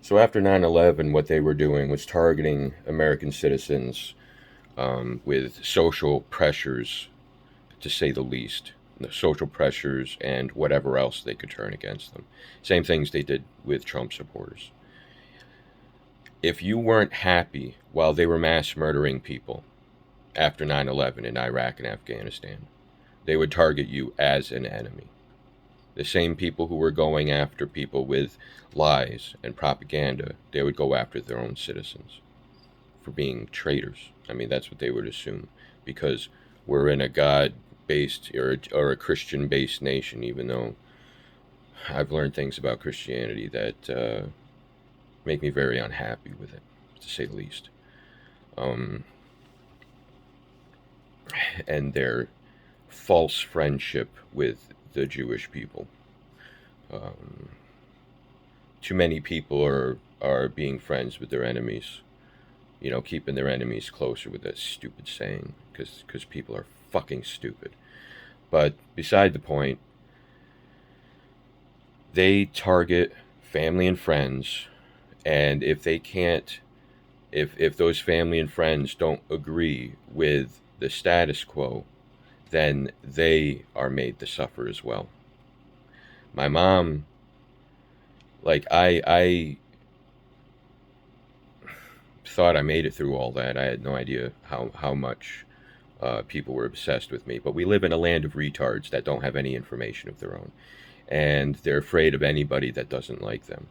So after 9/11, what they were doing was targeting American citizens with social pressures, to say the least. The social pressures and whatever else they could turn against them. Same things they did with Trump supporters. If you weren't happy while they were mass murdering people after 9/11 in Iraq and Afghanistan, they would target you as an enemy. The same people who were going after people with lies and propaganda, they would go after their own citizens for being traitors. I mean, that's what they would assume because we're in a God based or a Christian based nation, even though I've learned things about Christianity that make me very unhappy with it, to say the least. Um, and their false friendship with the Jewish people. Um, Too many people are being friends with their enemies. You know, keeping their enemies closer with that stupid saying, because people are fucking stupid. But beside the point, they target family and friends, and if they can't, if those family and friends don't agree with the status quo, then they are made to suffer as well. My mom, like I thought I made it through all that. I had no idea how much people were obsessed with me. But we live in a land of retards that don't have any information of their own, and they're afraid of anybody that doesn't like them.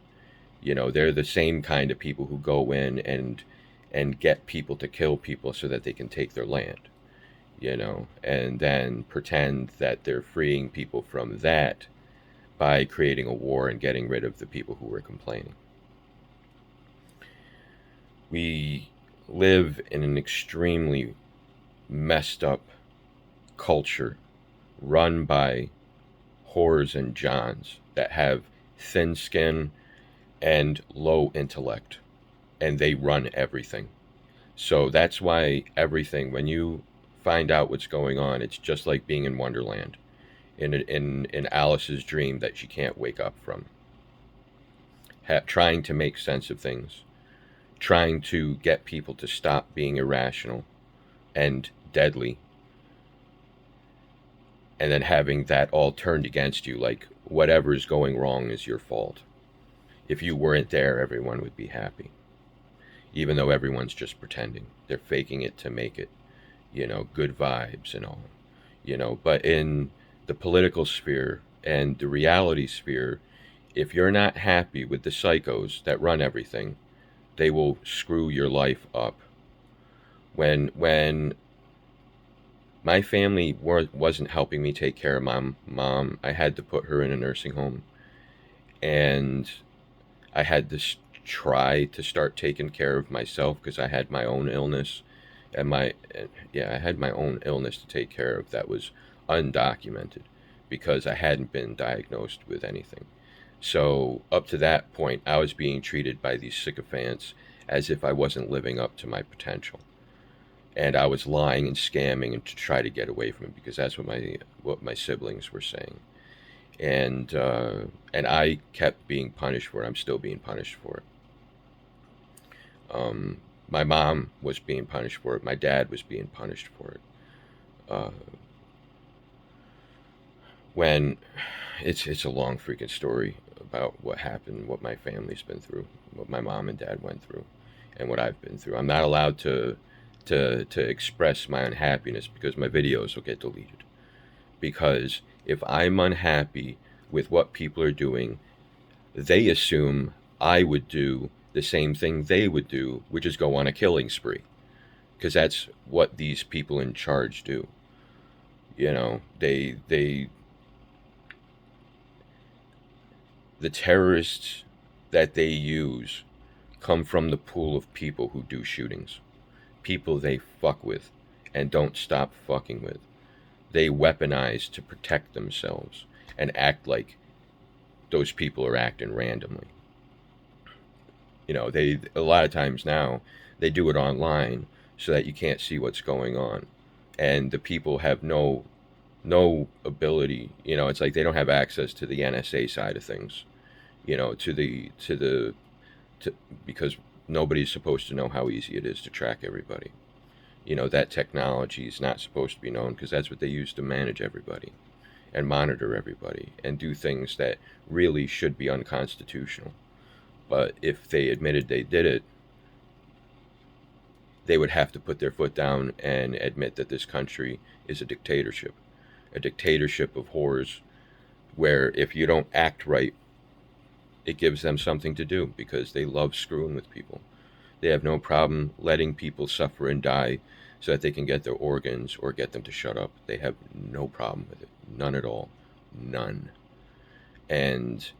You know, they're the same kind of people who go in and get people to kill people so that they can take their land. You know, and then pretend that they're freeing people from that by creating a war and getting rid of the people who were complaining. We live in an extremely messed up culture run by whores and johns that have thin skin and low intellect, and they run everything. So that's why everything, when you find out what's going on, it's just like being in Wonderland, in Alice's dream that she can't wake up from, trying to make sense of things, trying to get people to stop being irrational and deadly, and then having that all turned against you, like whatever is going wrong is your fault. If you weren't there, everyone would be happy, even though everyone's just pretending. They're faking it to make it, you know, good vibes and all, you know. But in the political sphere and the reality sphere, if you're not happy with the psychos that run everything, they will screw your life up. When my family wasn't helping me take care of my mom, I had to put her in a nursing home, and I had to try to start taking care of myself because I had my own illness, and I had my own illness to take care of that was undocumented because I hadn't been diagnosed with anything. So up to that point, I was being treated by these sycophants as if I wasn't living up to my potential, and I was lying and scamming and to try to get away from it because that's what my siblings were saying, and I kept being punished for it. I'm still being punished for it. My mom was being punished for it. My dad was being punished for it. Uh, when it's a long freaking story about what happened, what my family's been through, what my mom and dad went through, and what I've been through. I'm not allowed to express my unhappiness because my videos will get deleted. Because if I'm unhappy with what people are doing, they assume I would do the same thing they would do, which is go on a killing spree. Because that's what these people in charge do. You know, the terrorists that they use come from the pool of people who do shootings. People they fuck with and don't stop fucking with. They weaponize to protect themselves and act like those people are acting randomly. You know, they a lot of times now they do it online so that you can't see what's going on, and the people have no ability. You know, it's like they don't have access to the NSA side of things. You know, to, because nobody's supposed to know how easy it is to track everybody. That technology is not supposed to be known because that's what they use to manage everybody and monitor everybody and do things that really should be unconstitutional. But if they admitted they did it, they would have to put their foot down and admit that this country is a dictatorship of whores, where if you don't act right, it gives them something to do because they love screwing with people. They have no problem letting people suffer and die so that they can get their organs or get them to shut up. They have no problem with it. None at all. None. And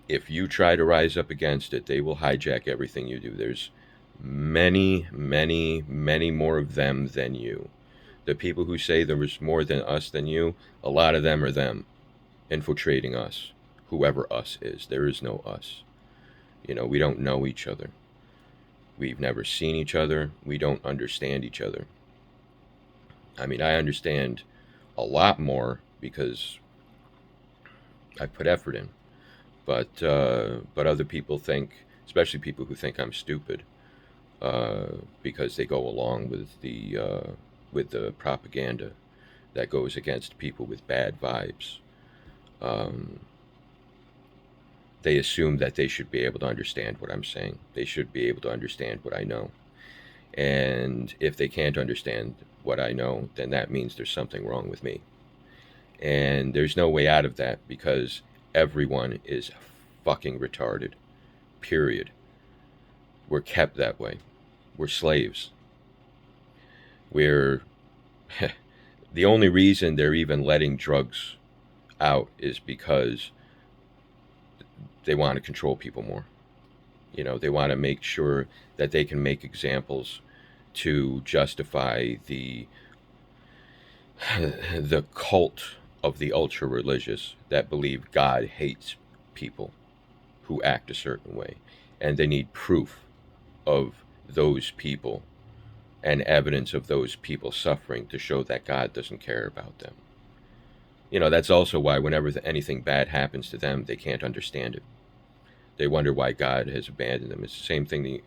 if you try to rise up against it, they will hijack everything you do. There's many, many, many more of them than you. The people who say there was more than us than you, a lot of them are them infiltrating us, whoever us is. There is no us. We don't know each other. We've never seen each other. We don't understand each other. I mean, I understand a lot more because I put effort in. But other people think, especially people who think I'm stupid, because they go along with the propaganda that goes against people with bad vibes. They assume that they should be able to understand what I'm saying. They should be able to understand what I know. And if they can't understand what I know, then that means there's something wrong with me. And there's no way out of that because everyone is fucking retarded. Period. We're kept that way. We're slaves. We're the only reason they're even letting drugs out is because they want to control people more. They want to make sure that they can make examples to justify the cult of the ultra religious that believe God hates people who act a certain way, and they need proof of those people and evidence of those people suffering to show that God doesn't care about them. That's also why whenever anything bad happens to them, they can't understand it. They wonder why God has abandoned them. It's the same thing.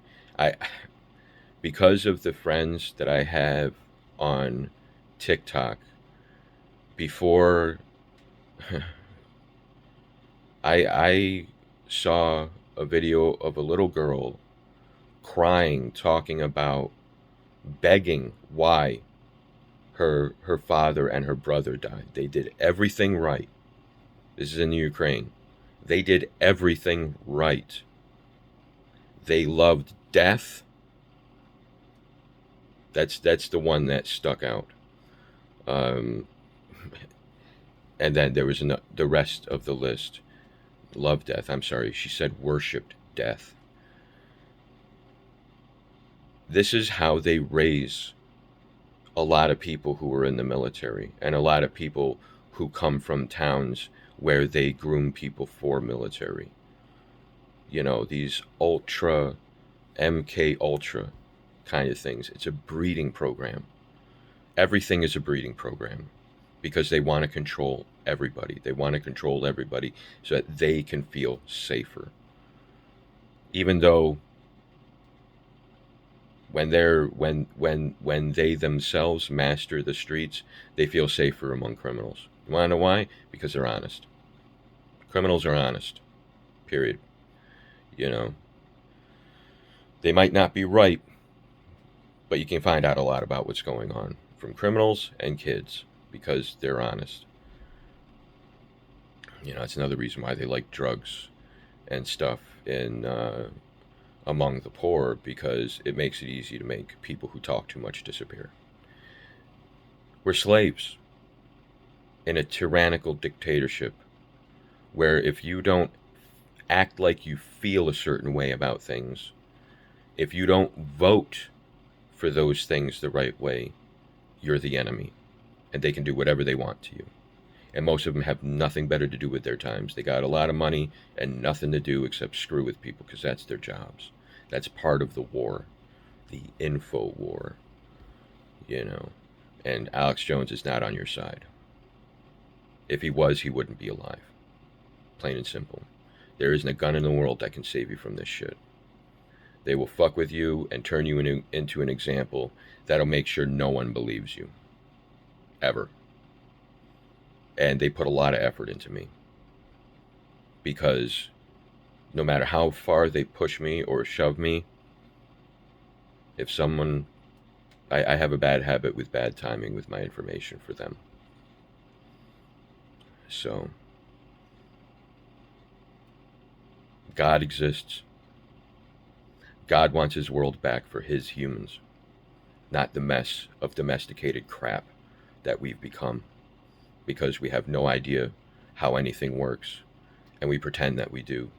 Because of the friends that I have on TikTok, before I saw a video of a little girl crying, talking about begging why her father and her brother died. They did everything right. This is in the Ukraine. They did everything right. They loved death. That's the one that stuck out. And then there was the rest of the list. Loved death. I'm sorry. She said worshipped death. This is how they raise a lot of people who are in the military and a lot of people who come from towns where they groom people for military. These ultra, MK Ultra kind of things. It's a breeding program. Everything is a breeding program because they want to control everybody. They want to control everybody so that they can feel safer. Even though when they themselves master the streets, they feel safer among criminals. You want to know why? Because they're honest. Criminals are honest. Period. They might not be right, but you can find out a lot about what's going on from criminals and kids because they're honest. It's another reason why they like drugs and stuff among the poor, because it makes it easy to make people who talk too much disappear. We're slaves in a tyrannical dictatorship where if you don't act like you feel a certain way about things, if you don't vote for those things the right way, you're the enemy, and they can do whatever they want to you. And most of them have nothing better to do with their times. They got a lot of money and nothing to do except screw with people because that's their jobs. That's part of the war, the info war, And Alex Jones is not on your side. If he was, he wouldn't be alive. Plain and simple. There isn't a gun in the world that can save you from this shit. They will fuck with you and turn you into an example that'll make sure no one believes you. Ever. And they put a lot of effort into me. Because no matter how far they push me or shove me, if someone... I have a bad habit with bad timing with my information for them. So, God exists. God wants his world back for his humans, not the mess of domesticated crap that we've become, because we have no idea how anything works, and we pretend that we do.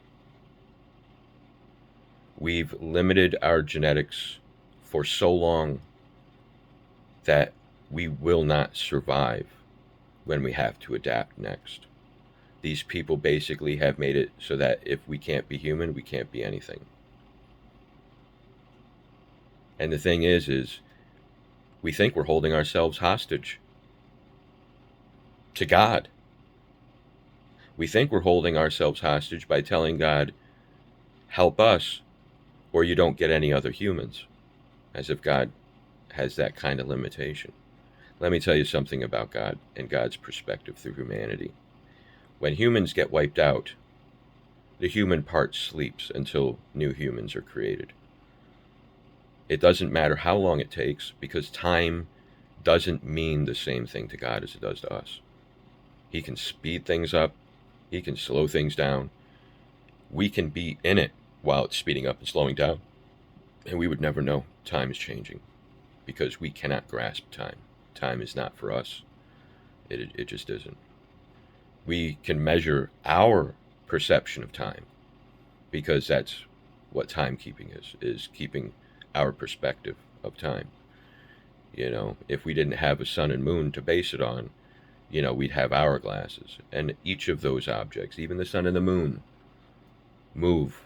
We've limited our genetics for so long that we will not survive when we have to adapt next. These people basically have made it so that if we can't be human, we can't be anything. And the thing is we think we're holding ourselves hostage to God. We think we're holding ourselves hostage by telling God, help us, or you don't get any other humans, as if God has that kind of limitation. Let me tell you something about God and God's perspective through humanity. When humans get wiped out, the human part sleeps until new humans are created. It doesn't matter how long it takes, because time doesn't mean the same thing to God as it does to us. He can speed things up. He can slow things down. We can be in it while it's speeding up and slowing down, and we would never know time is changing, because we cannot grasp time. Time is not for us. It just isn't. We can measure our perception of time, because that's what timekeeping is keeping our perspective of time. You know, if we didn't have a sun and moon to base it on, you know, we'd have hourglasses. And each of those objects, even the sun and the moon, move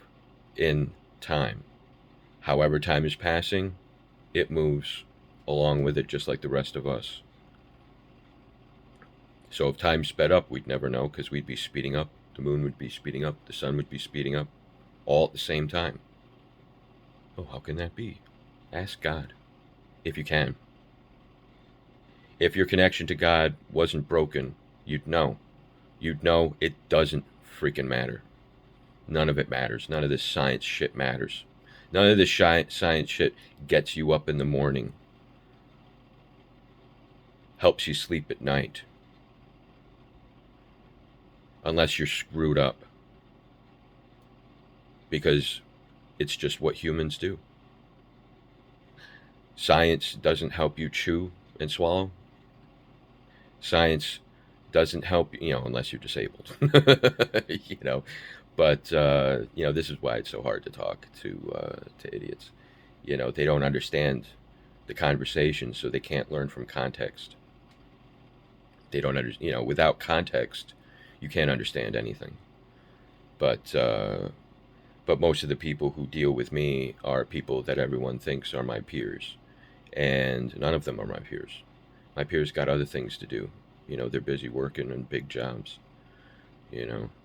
in time. However time is passing, it moves along with it, just like the rest of us. So if time sped up, we'd never know, because we'd be speeding up. The moon would be speeding up. The sun would be speeding up, all at the same time. Oh, how can that be? Ask God, if you can. If your connection to God wasn't broken, you'd know. You'd know it doesn't freaking matter. None of it matters. None of this science shit matters. None of this science shit gets you up in the morning, helps you sleep at night, unless you're screwed up, because it's just what humans do. Science doesn't help you chew and swallow. Science doesn't help you, unless you're disabled. you know, but this is why it's so hard to talk to idiots. They don't understand the conversation, so they can't learn from context. They don't understand. Without context, you can't understand anything. But most of the people who deal with me are people that everyone thinks are my peers, and none of them are my peers. My peers got other things to do. They're busy working in big jobs.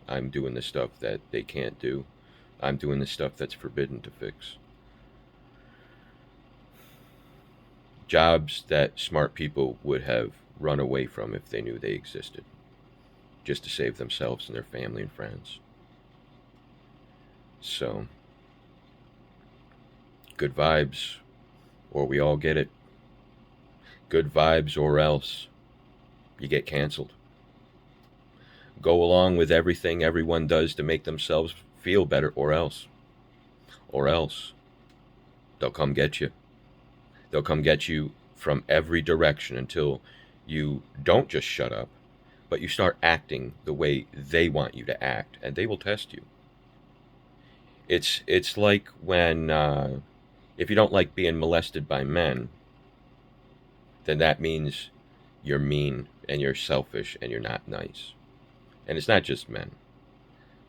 I'm doing the stuff that they can't do. I'm doing the stuff that's forbidden to fix. Jobs that smart people would have run away from if they knew they existed, just to save themselves and their family and friends. So, good vibes, or we all get it. Good vibes, or else you get canceled. Go along with everything everyone does to make themselves feel better, or else they'll come get you. They'll come get you from every direction until you don't just shut up, but you start acting the way they want you to act, and they will test you. It's like when if you don't like being molested by men, then that means you're mean and you're selfish and you're not nice. And it's not just men,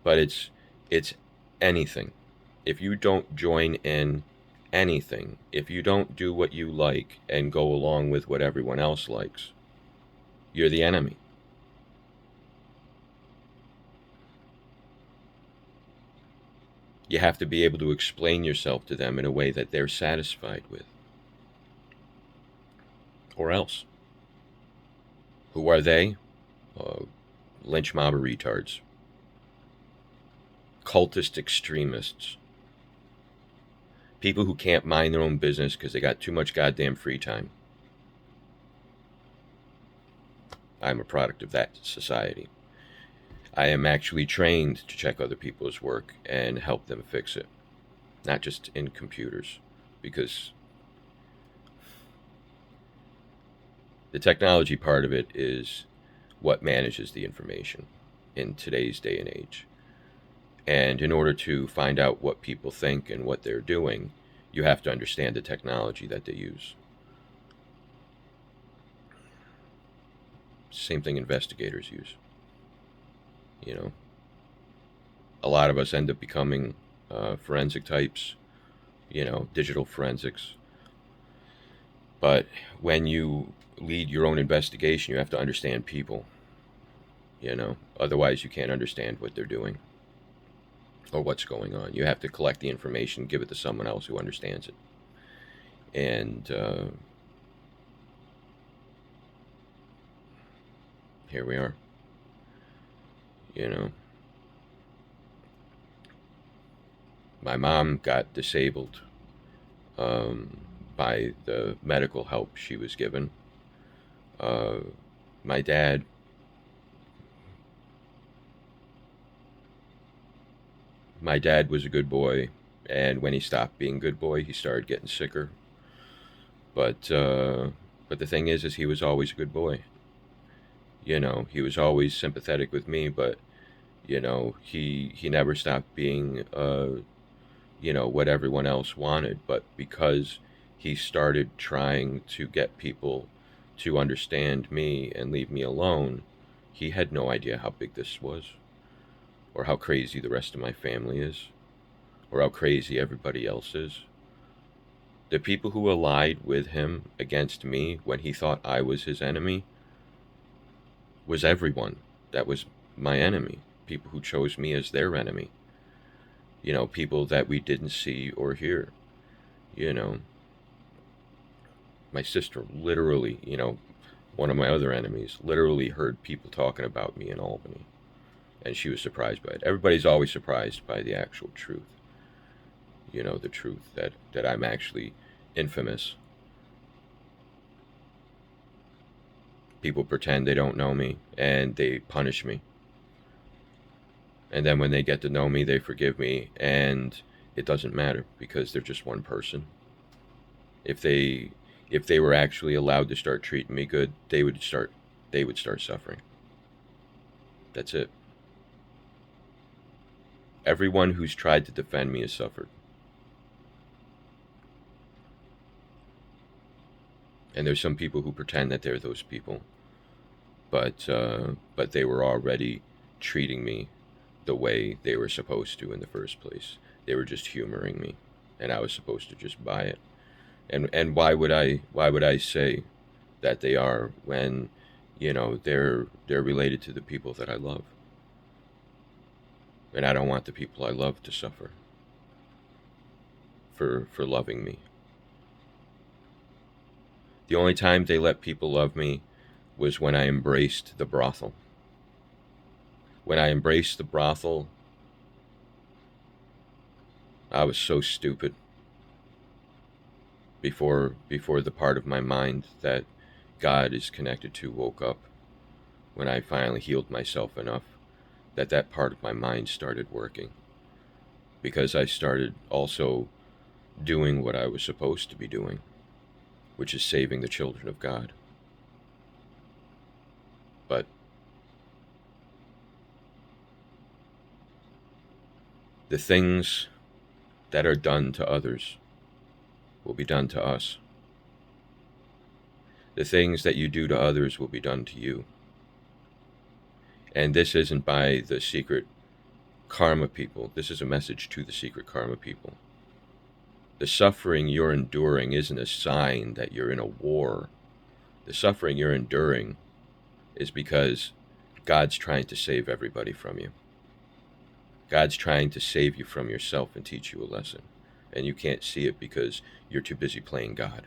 but it's anything. If you don't join in anything, if you don't do what you like and go along with what everyone else likes, you're the enemy. You have to be able to explain yourself to them in a way that they're satisfied with. Or else. Who are they? Uh, Lynch mob of retards. Cultist extremists. People who can't mind their own business because they got too much goddamn free time. I'm a product of that society. I am actually trained to check other people's work and help them fix it, not just in computers, because the technology part of it is what manages the information in today's day and age. And in order to find out what people think and what they're doing, you have to understand the technology that they use. Same thing investigators use. You know, a lot of us end up becoming forensic types, digital forensics. But when you lead your own investigation, you have to understand people, otherwise you can't understand what they're doing or what's going on. You have to collect the information, give it to someone else who understands it. And here we are. My mom got disabled by the medical help she was given. Uh, my dad my dad was a good boy, and when he stopped being a good boy, he started getting sicker. But the thing is he was always a good boy. He was always sympathetic with me, but he never stopped being what everyone else wanted. But because he started trying to get people to understand me and leave me alone, he had no idea how big this was, or how crazy the rest of my family is, or how crazy everybody else is. The people who allied with him against me when he thought I was his enemy was everyone that was my enemy. People who chose me as their enemy. People that we didn't see or hear. You know, my sister literally, one of my other enemies, literally heard people talking about me in Albany. And she was surprised by it. Everybody's always surprised by the actual truth. The truth that I'm actually infamous. People pretend they don't know me and they punish me. And then when they get to know me, they forgive me, and it doesn't matter because they're just one person. If they were actually allowed to start treating me good, they would start suffering. That's it. Everyone who's tried to defend me has suffered. And there's some people who pretend that they're those people, but they were already treating me the way they were supposed to in the first place. They were just humoring me, and I was supposed to just buy it. And why would I say that they are when they're related to the people that I love, and I don't want the people I love to suffer for loving me. The only time they let people love me was when I embraced the brothel. When I embraced the brothel, I was so stupid. Before the part of my mind that God is connected to woke up, when I finally healed myself enough that part of my mind started working, because I started also doing what I was supposed to be doing, which is saving the children of God. But the things that are done to others will be done to us. The things that you do to others will be done to you. And this isn't by the secret karma people. This is a message to the secret karma people. The suffering you're enduring isn't a sign that you're in a war. The suffering you're enduring is because God's trying to save everybody from you. God's trying to save you from yourself and teach you a lesson. And you can't see it because you're too busy playing God,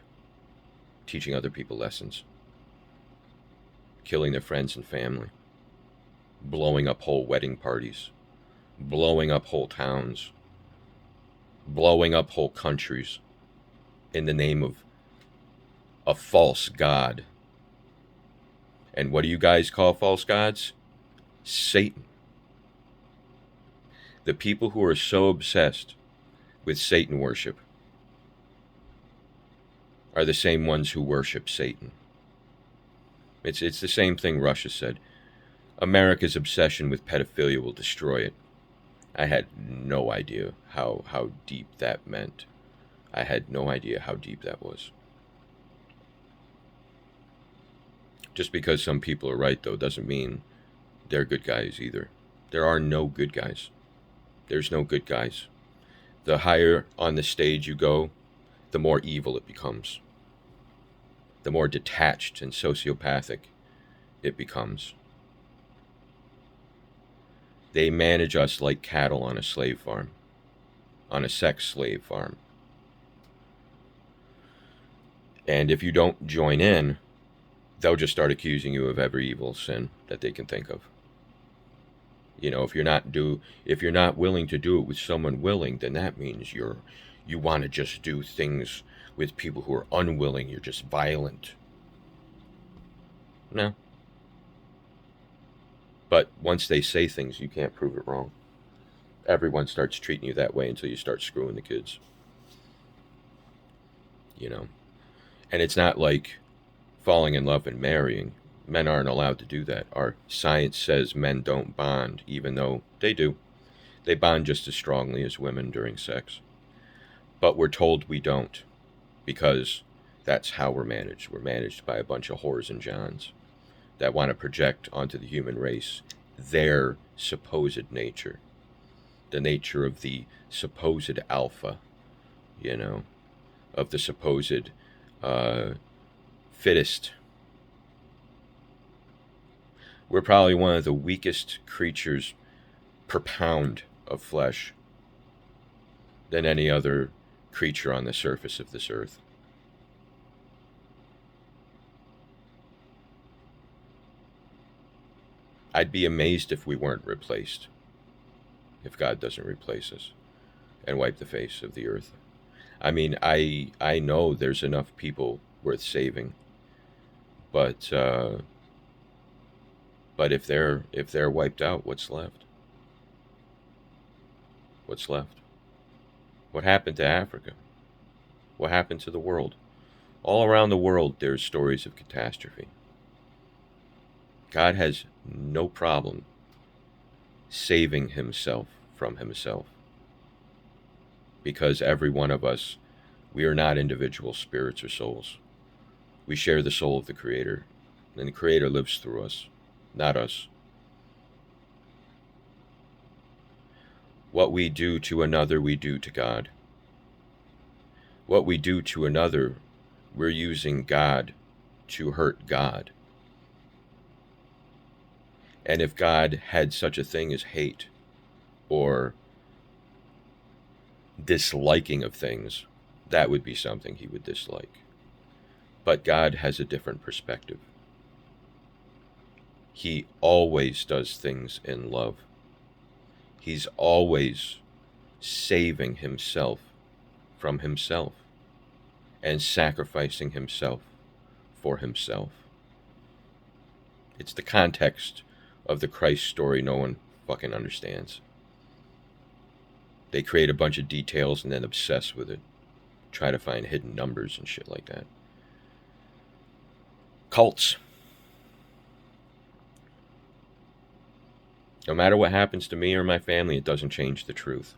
teaching other people lessons, killing their friends and family, blowing up whole wedding parties, blowing up whole towns, blowing up whole countries in the name of a false god. And what do you guys call false gods? Satan. The people who are so obsessed with Satan worship are the same ones who worship Satan. It's the same thing Russia said. America's obsession with pedophilia will destroy it. I had no idea how deep that meant. I had no idea how deep that was. Just because some people are right, though, doesn't mean they're good guys either. There are no good guys. There's no good guys. The higher on the stage you go, the more evil it becomes. The more detached and sociopathic it becomes. They manage us like cattle on a slave farm, on a sex slave farm. And if you don't join in, they'll just start accusing you of every evil sin that they can think of. You know, if you're not willing to do it with someone willing, then that means you want to just do things with people who are unwilling. You're just violent. No. But once they say things, you can't prove it wrong. Everyone starts treating you that way until you start screwing the kids. You know. And it's not like falling in love and marrying. Men aren't allowed to do that. Our science says men don't bond, even though they do. They bond just as strongly as women during sex. But we're told we don't, because that's how we're managed. We're managed by a bunch of whores and johns that want to project onto the human race their supposed nature. The nature of the supposed alpha, you know, of the supposed fittest. We're probably one of the weakest creatures per pound of flesh than any other creature on the surface of this earth. I'd be amazed if we weren't replaced, if God doesn't replace us and wipe the face of the earth. I mean, I know there's enough people worth saving, but if they're wiped out, what's left? What's left? What happened to Africa? What happened to the world? All around the world, there's stories of catastrophe. God has no problem saving himself from himself, because every one of us, we are not individual spirits or souls. We share the soul of the Creator, and the Creator lives through us, not us. What we do to another, we do to God. What we do to another, we're using God to hurt God. And if God had such a thing as hate or disliking of things, that would be something he would dislike. But God has a different perspective. He always does things in love. He's always saving himself from himself and sacrificing himself for himself. It's the context of the Christ story no one fucking understands. They create a bunch of details and then obsess with it. Try to find hidden numbers and shit like that. Cults. No matter what happens to me or my family, it doesn't change the truth.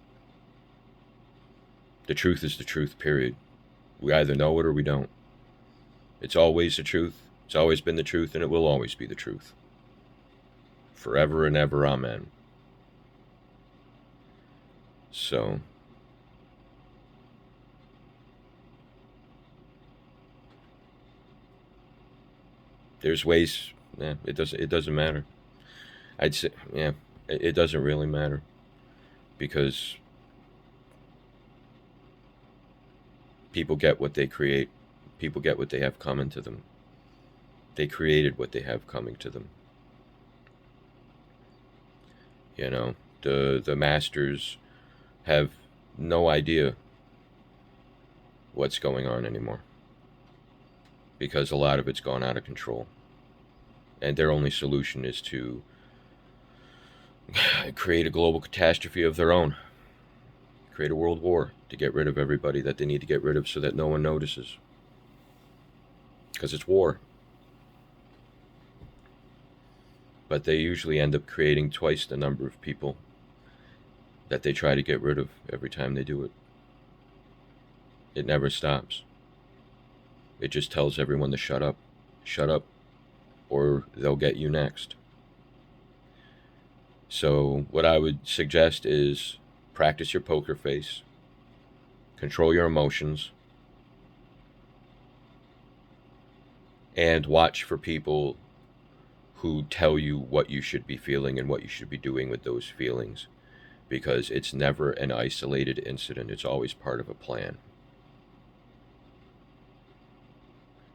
The truth is the truth, period. We either know it or we don't. It's always the truth. It's always been the truth, and it will always be the truth. Forever and ever, amen. So, there's ways. It doesn't matter. I'd say, it doesn't really matter. because people get what they create. People get what they have coming to them. They created what they have coming to them. You know, the masters have no idea what's going on anymore because a lot of it's gone out of control. And their only solution is to create a global catastrophe of their own, create a world war to get rid of everybody that they need to get rid of so that no one notices. Because it's war. But they usually end up creating twice the number of people that they try to get rid of every time they do it. It never stops. It just tells everyone to shut up, or they'll get you next. So, what I would suggest is practice your poker face, control your emotions, and watch for people who tell you what you should be feeling and what you should be doing with those feelings. Because it's never an isolated incident, it's always part of a plan.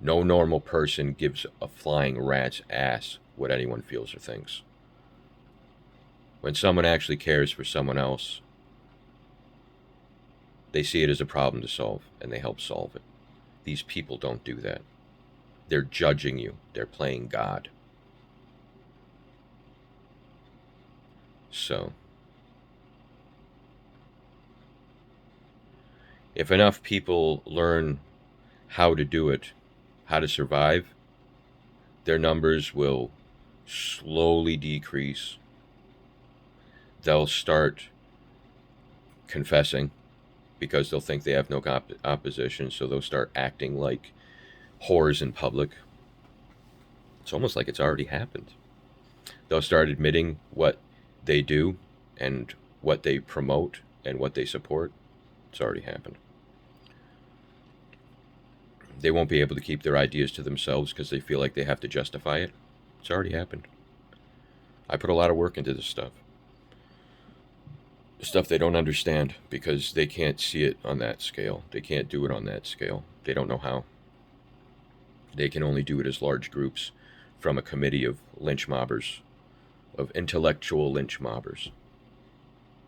No normal person gives a flying rat's ass what anyone feels or thinks. When someone actually cares for someone else, they see it as a problem to solve, and they help solve it. These people don't do that. They're judging you. They're playing God. So, if enough people learn how to do it, how to survive, their numbers will slowly decrease. They'll start confessing because they'll think they have no opposition, so they'll start acting like whores in public. It's almost like it's already happened. They'll start admitting what they do and what they promote and what they support. It's already happened. They won't be able to keep their ideas to themselves because they feel like they have to justify it. It's already happened. I put a lot of work into this stuff. Stuff they don't understand because they can't see it on that scale. They can't do it on that scale. They don't know how. They can only do it as large groups from a committee of lynch mobbers, of intellectual lynch mobbers.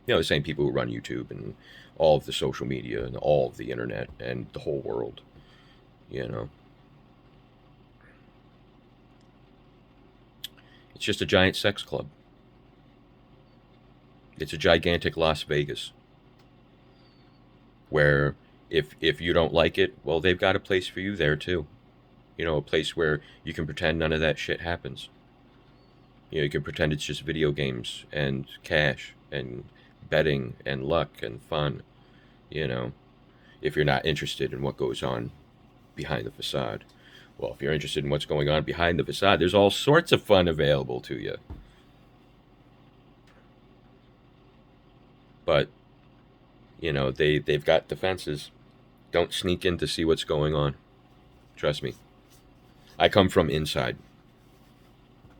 You know, the same people who run YouTube and all of the social media and all of the internet and the whole world. You know, it's just a giant sex club. It's a gigantic Las Vegas where if you don't like it, well, they've got a place for you there too. You know, a place where you can pretend none of that shit happens. You know, you can pretend it's just video games and cash and betting and luck and fun. You know, if you're not interested in what goes on behind the facade. Well, if you're interested in what's going on behind the facade, there's all sorts of fun available to you. But, you know, they've got defenses. Don't sneak in to see what's going on. Trust me. I come from inside.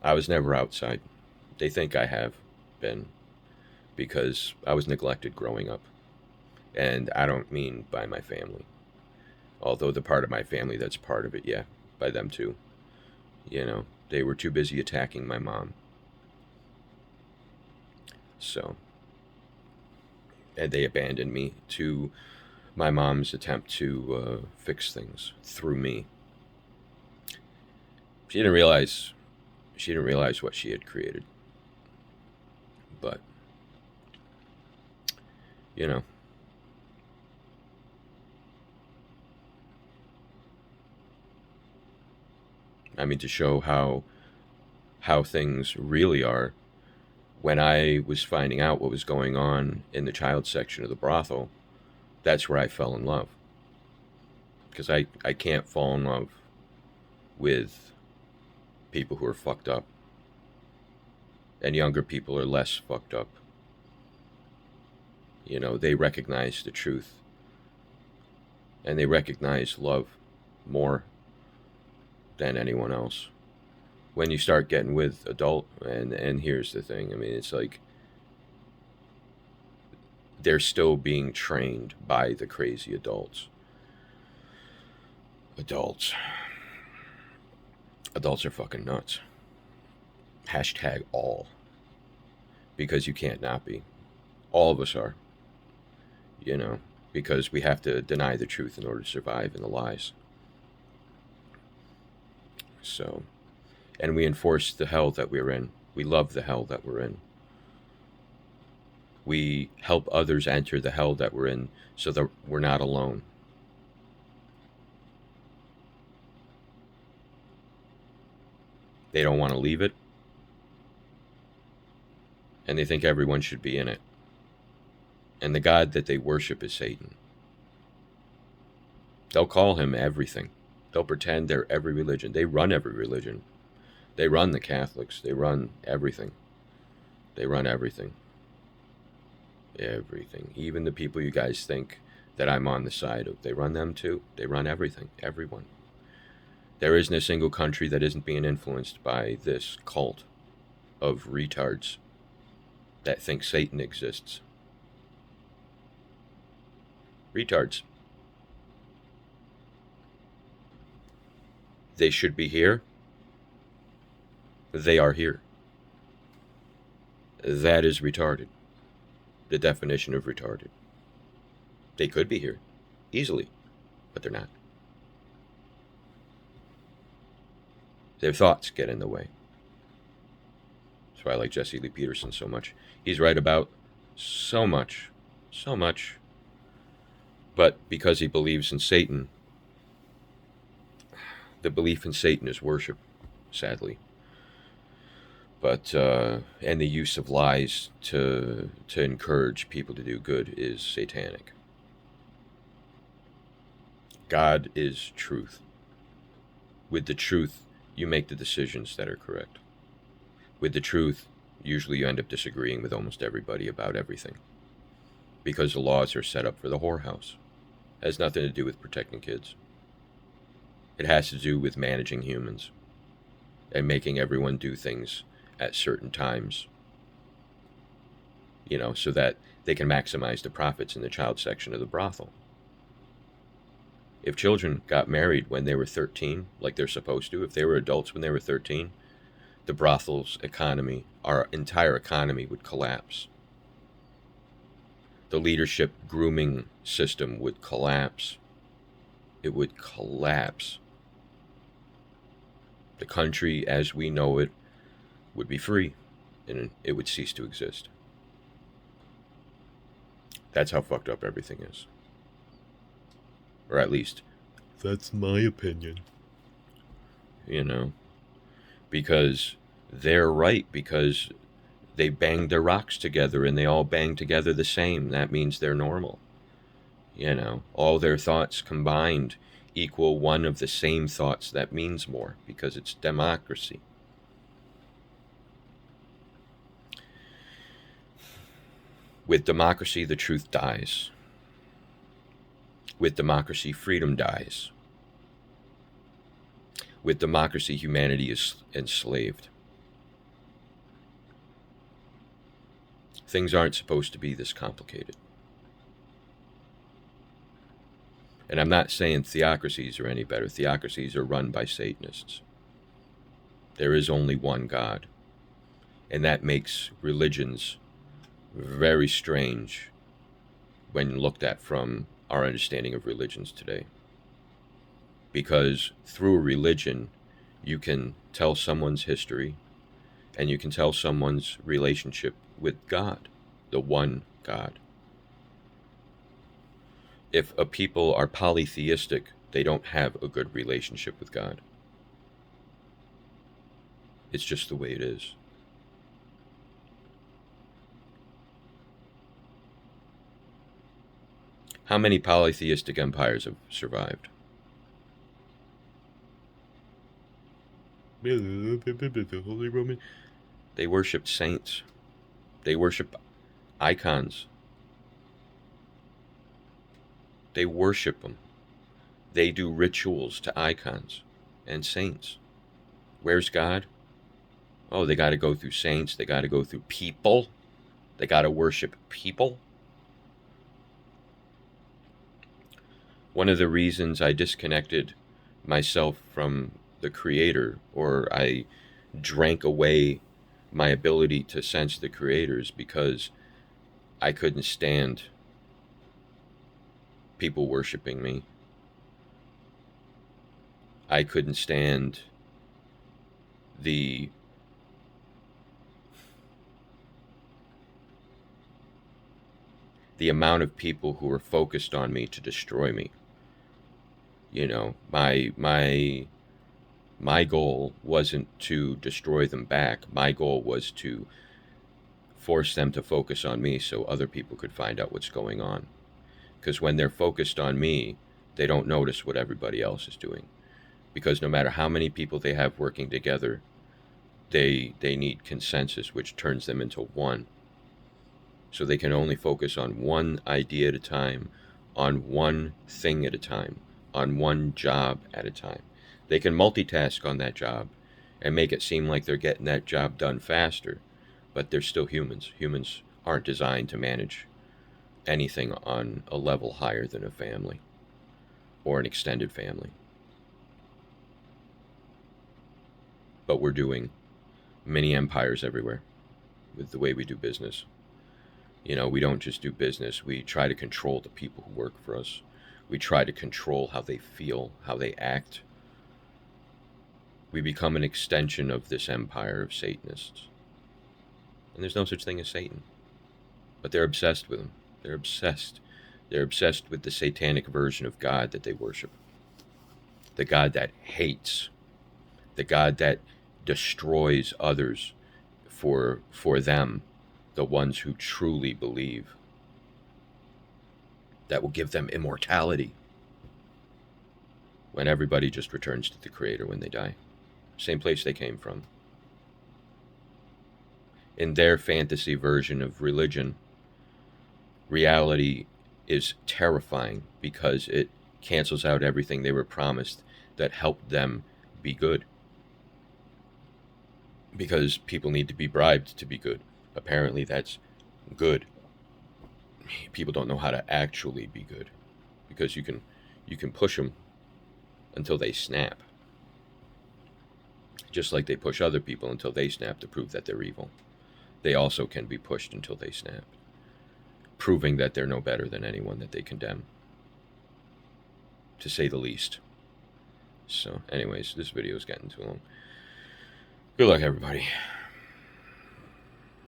I was never outside. They think I have been because I was neglected growing up. And I don't mean by my family. Although the part of my family that's part of it, yeah, by them too. You know, they were too busy attacking my mom. So, and they abandoned me to my mom's attempt to fix things through me. She didn't realize what she had created. But, you know, I mean, to show how things really are, when I was finding out what was going on in the child section of the brothel, that's where I fell in love. Because I can't fall in love with people who are fucked up. And younger people are less fucked up. You know, they recognize the truth. And they recognize love more than anyone else. When you start getting with adult, and here's the thing, I mean, it's like they're still being trained by the crazy adults. Adults. Adults are fucking nuts. Hashtag all. Because you can't not be. All of us are. You know, because we have to deny the truth in order to survive in the lies. So, and we enforce the hell that we're in. We love the hell that we're in. We help others enter the hell that we're in so that we're not alone. They don't want to leave it, and they think everyone should be in it. And the God that they worship is Satan. They'll call him everything. They'll pretend they're every religion. They run every religion. They run the Catholics. They run everything. They run everything. Everything. Even the people you guys think that I'm on the side of, they run them too. They run everything. Everyone. There isn't a single country that isn't being influenced by this cult of retards that think Satan exists. Retards. They should be here. They are here. That is retarded. The definition of retarded. They could be here easily, but they're not. Their thoughts get in the way. That's why I like Jesse Lee Peterson so much. He's right about so much. But because he believes in Satan, the belief in Satan is worship, sadly. But and the use of lies to encourage people to do good is satanic. God is truth. With the truth, you make the decisions that are correct. With the truth, usually you end up disagreeing with almost everybody about everything. Because the laws are set up for the whorehouse. It has nothing to do with protecting kids. It has to do with managing humans and making everyone do things at certain times, you know, so that they can maximize the profits in the child section of the brothel. If children got married when they were 13, like they're supposed to, if they were adults when they were 13, the brothel's economy, our entire economy, would collapse. The leadership grooming system would collapse. It would collapse. The country as we know it would be free, and it would cease to exist. That's how fucked up everything is. Or at least, that's my opinion. You know, because they're right, because they banged their rocks together and they all bang together the same. That means they're normal. You know, all their thoughts combined equal one of the same thoughts. That means more, because it's democracy. With democracy, the truth dies. With democracy, freedom dies. With democracy, humanity is enslaved. Things aren't supposed to be this complicated. And I'm not saying theocracies are any better. Theocracies are run by Satanists. There is only one God. And that makes religions very strange when looked at from our understanding of religions today. Because through a religion, you can tell someone's history and you can tell someone's relationship with God, the one God. If a people are polytheistic, they don't have a good relationship with God. It's just the way it is. How many polytheistic empires have survived? The Holy Roman. They worship saints. They worship icons. They worship them. They do rituals to icons and saints. Where's God? Oh, they got to go through saints. They got to go through people. They got to worship people. One of the reasons I disconnected myself from the Creator, or I drank away my ability to sense the Creator, is because I couldn't stand people worshiping me. I couldn't stand the amount of people who were focused on me to destroy me. You know, my goal wasn't to destroy them back. My goal was to force them to focus on me so other people could find out what's going on. Because when they're focused on me, they don't notice what everybody else is doing. Because no matter how many people they have working together, they need consensus, which turns them into one. So they can only focus on one idea at a time, on one thing at a time, on one job at a time. They can multitask on that job and make it seem like they're getting that job done faster, but they're still humans. Humans aren't designed to manage anything on a level higher than a family or an extended family. But we're doing mini empires everywhere with the way we do business. You know, we don't just do business, we try to control the people who work for us. We try to control how they feel, how they act. We become an extension of this empire of Satanists. And there's no such thing as Satan. But they're obsessed with him. They're obsessed. They're obsessed with the satanic version of God that they worship. The God that hates. The God that destroys others for them, the ones who truly believe. That will give them immortality when everybody just returns to the Creator when they die. Same place they came from. In their fantasy version of religion, reality is terrifying because it cancels out everything they were promised that helped them be good. Because people need to be bribed to be good. Apparently that's good. People don't know how to actually be good, because you can push them until they snap, just like they push other people until they snap to prove that they're evil. They also can be pushed until they snap, proving that they're no better than anyone that they condemn, to say the least. So anyways, this video is getting too long. Good luck, everybody.